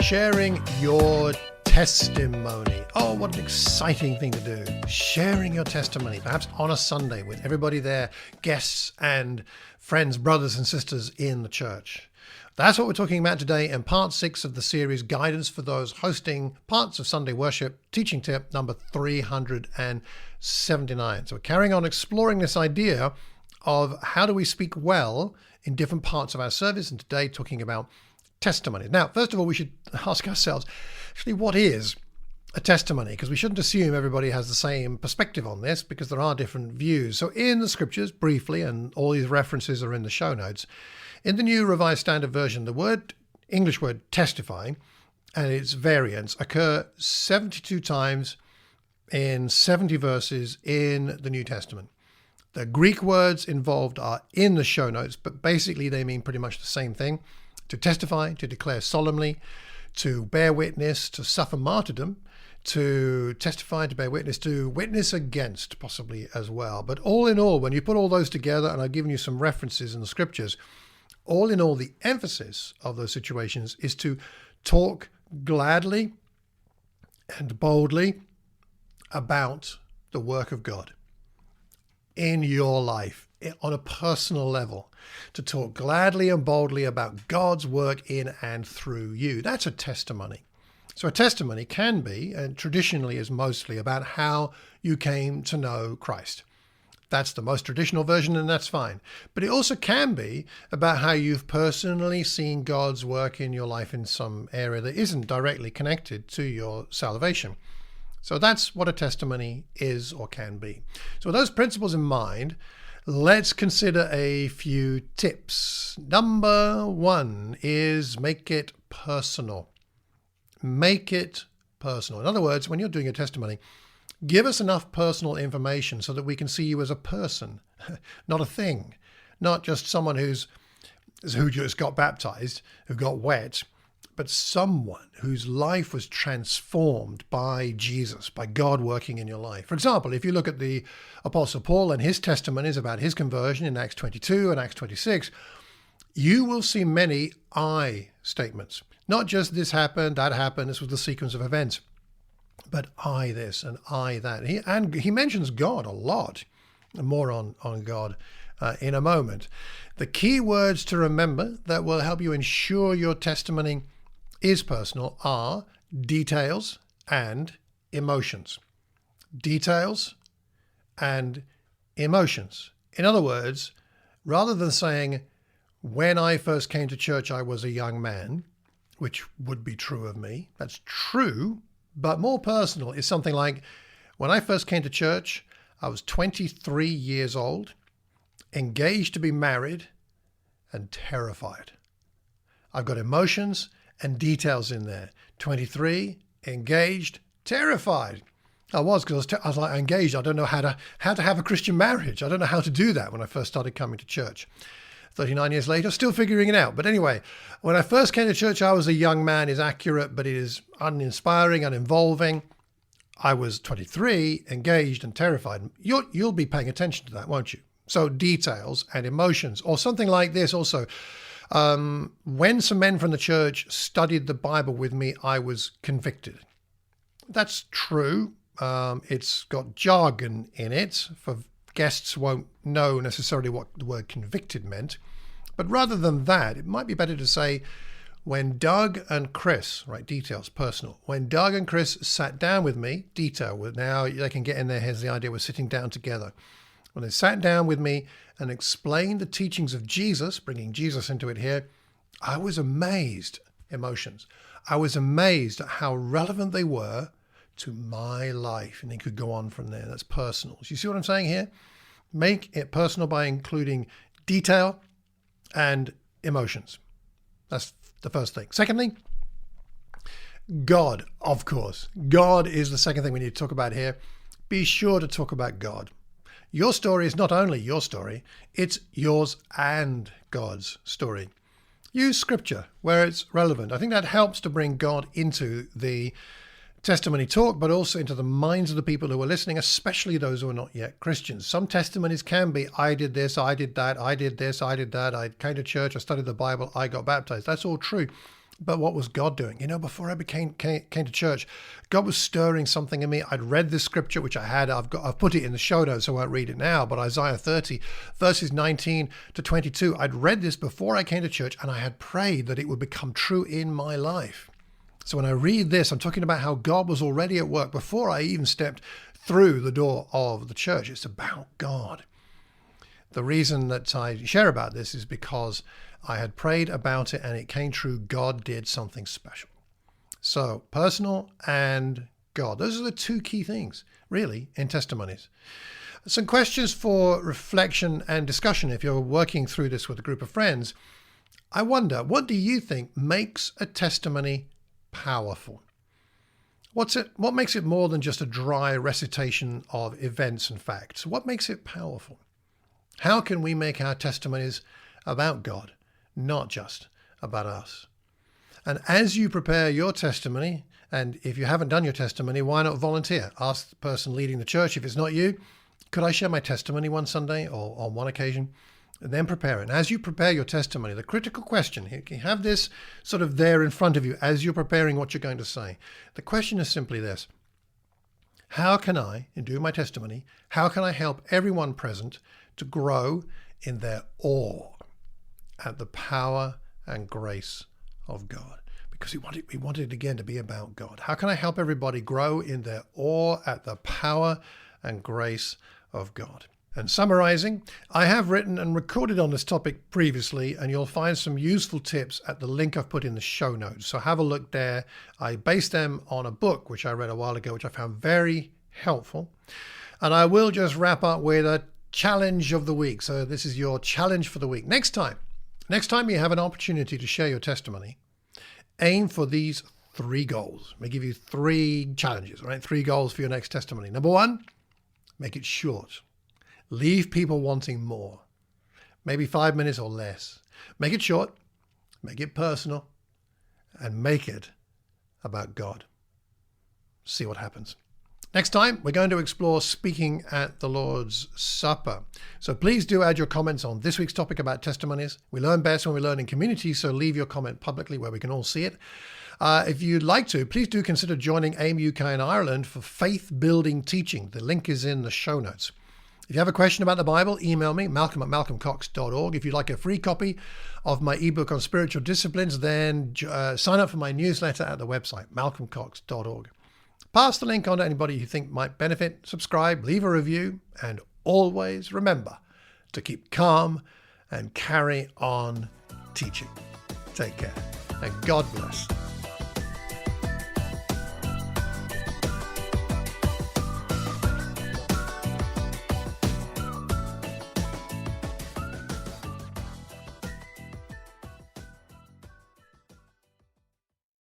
sharing your testimony. Oh, what an exciting thing to do. Sharing your testimony, perhaps on a Sunday with everybody there, guests and friends, brothers and sisters in the church. That's what we're talking about today in part 6 of the series, Guidance for Those Hosting Parts of Sunday Worship, teaching tip number 379. So we're carrying on exploring this idea of how do we speak well in different parts of our service, and today talking about testimonies. Now, first of all, we should ask ourselves, actually, what is a testimony? Because we shouldn't assume everybody has the same perspective on this, because there are different views. So in the scriptures, briefly, and all these references are in the show notes, in the New Revised Standard Version, the English word testify and its variants occur 72 times in 70 verses in the New Testament. The Greek words involved are in the show notes, but basically they mean pretty much the same thing. To testify, to declare solemnly, to bear witness, to suffer martyrdom, to testify, to bear witness, to witness against, possibly as well. But all in all, when you put all those together, and I've given you some references in the scriptures, all in all, the emphasis of those situations is to talk gladly and boldly about the work of God in your life, on a personal level, to talk gladly and boldly about God's work in and through you. That's a testimony. So a testimony can be, and traditionally is mostly, about how you came to know Christ. That's the most traditional version, and that's fine. But it also can be about how you've personally seen God's work in your life in some area that isn't directly connected to your salvation. So that's what a testimony is or can be. So with those principles in mind, let's consider a few tips. Number 1 is make it personal. Make it personal. In other words, when you're doing a testimony, give us enough personal information so that we can see you as a person, not a thing, not just someone who just got baptized, who got wet, but someone whose life was transformed by Jesus, by God working in your life. For example, if you look at the Apostle Paul and his testimonies about his conversion in Acts 22 and Acts 26, you will see many I statements. Not just this happened, that happened, this was the sequence of events, but I this and I that. He mentions God a lot, more on God in a moment. The key words to remember that will help you ensure your testimony is personal are details and emotions. Details and emotions. In other words, rather than saying, when I first came to church, I was a young man, which would be true of me. That's true, but more personal is something like, when I first came to church, I was 23 years old, engaged to be married, and terrified. I've got emotions and details in there. 23, engaged, terrified. I was, because I was like, engaged. I don't know how to have a Christian marriage. I don't know how to do that when I first started coming to church. 39 years later, still figuring it out. But anyway, when I first came to church, I was a young man is accurate, but it is uninspiring, uninvolving. I was 23, engaged and terrified. You'll be paying attention to that, won't you? So details and emotions, or something like this also. When some men from the church studied the Bible with me, I was convicted. That's true. It's got jargon in it, for guests won't know necessarily what the word convicted meant. But rather than that, it might be better to say, when Doug and Chris, right, details, personal. When Doug and Chris sat down with me, detail, now they can get in their heads the idea we're sitting down together. When they sat down with me and explained the teachings of Jesus, bringing Jesus into it here, I was amazed, emotions. I was amazed at how relevant they were to my life. And it could go on from there. That's personal. So you see what I'm saying here? Make it personal by including detail and emotions. That's the first thing. Secondly, God, of course. God is the second thing we need to talk about here. Be sure to talk about God. Your story is not only your story, it's yours and God's story. Use scripture where it's relevant. I think that helps to bring God into the testimony talk, but also into the minds of the people who are listening, especially those who are not yet Christians. Some testimonies can be, I did this, I did that, I did this, I did that, I came to church, I studied the Bible, I got baptized. That's all true. But what was God doing? Before I came to church, God was stirring something in me. I'd read this scripture, which I've put it in the show notes, so I won't read it now, but Isaiah 30, verses 19 to 22. I'd read this before I came to church, and I had prayed that it would become true in my life. So when I read this, I'm talking about how God was already at work before I even stepped through the door of the church. It's about God. The reason that I share about this is because I had prayed about it and it came true. God did something special. So personal and God. Those are the two key things, really, in testimonies. Some questions for reflection and discussion if you're working through this with a group of friends. I wonder, what do you think makes a testimony powerful? What makes it more than just a dry recitation of events and facts? What makes it powerful? How can we make our testimonies about God, not just about us? And as you prepare your testimony, and if you haven't done your testimony, why not volunteer? Ask the person leading the church, if it's not you, could I share my testimony one Sunday or on one occasion? And then prepare it. And as you prepare your testimony, the critical question, you have this sort of there in front of you as you're preparing what you're going to say. The question is simply this: how can I, in doing my testimony, how can I help everyone present to grow in their awe at the power and grace of God? Because we want it again to be about God. How can I help everybody grow in their awe at the power and grace of God? And summarizing, I have written and recorded on this topic previously, and you'll find some useful tips at the link I've put in the show notes. So have a look there. I based them on a book, which I read a while ago, which I found very helpful. And I will just wrap up with a challenge of the week. So this is your challenge for the week. Next time you have an opportunity to share your testimony, aim for these 3 goals. Let me give you 3 challenges, right? 3 goals for your next testimony. Number 1, make it short. Leave people wanting more. Maybe 5 minutes or less. Make it short, make it personal, and make it about God. See what happens. Next time, we're going to explore speaking at the Lord's Supper. So please do add your comments on this week's topic about testimonies. We learn best when we learn in community, so leave your comment publicly where we can all see it. If you'd like to, please do consider joining AIM UK and Ireland for faith-building teaching. The link is in the show notes. If you have a question about the Bible, email me, malcolm@malcolmcox.org. If you'd like a free copy of my ebook on spiritual disciplines, then sign up for my newsletter at the website, malcolmcox.org. Pass the link on to anybody you think might benefit, subscribe, leave a review, and always remember to keep calm and carry on teaching. Take care, and God bless.